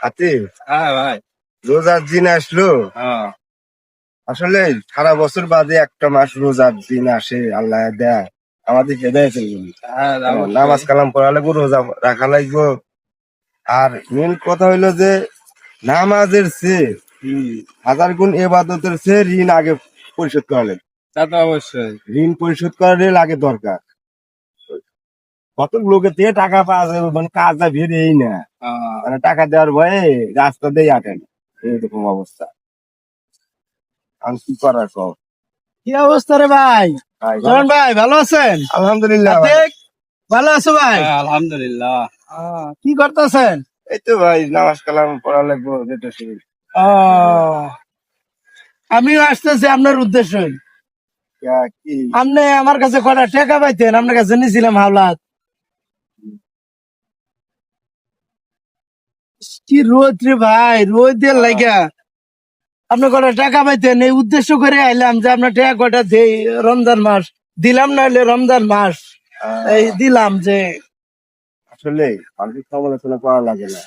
হাতে হ্যাঁ ভাই। রোজার দিন আসলো। হ্যাঁ। আসলে সারা বছর বাদে একটা মাস রোজার দিন আসে, আল্লাহ দেয় আমাদের হেদায়েত করবে। হ্যাঁ নামাজ অবশ্যই। কালাম পড়া লাগবো, রোজা রাখা লাগবো। আর মেন কথা হইলো যে নামাজের চেয়ে হুম। হাজার গুণ এবাদতের চেয়ে ঋণ আগে পরিশোধ করা লাগে। তা তো অবশ্যই। ঋণ পরিশোধ করার আগে দরকার। কত লোকের থেকে টাকা পাওয়া যাবে, মানে কাজটা বেরেই না, হ্যাঁ। মানে টাকা দেওয়ার ভয়ে রাস্তা দিয়ে আটেন, এরকম অবস্থা। আমি কি করার কও? কি অবস্থা রে ভাই? ভাই ভালো? চরণ ভাই ভালো আছেন? আলহামদুলিল্লাহ ভাই। আতিক, ভালো আছো ভাই? হ্যাঁ, আলহামদুলিল্লাহ। কি করতেছেন? এই তো ভাই নামাজ কালাম পড়া লাগবো, যেটা শুরু। ও, আমিও আসতেছি আপনার উদ্দেশ্যই। কি আপনি আমার কাছে কটা টাকা পাইতেন, আপনার কাছে নিয়েছিলাম হাওলাত। কি রোদ রে ভাই, রোদের লাগা আপনি কটা টাকা পাইতেন, এই উদ্দেশ্য করে আইলাম যে আপনার টাকা কটা দেই, রমজান মাস দিলাম, না হলে রমজান মাস এই দিলাম যে আসলে মানুষের সমালোচনা করা লাগে না।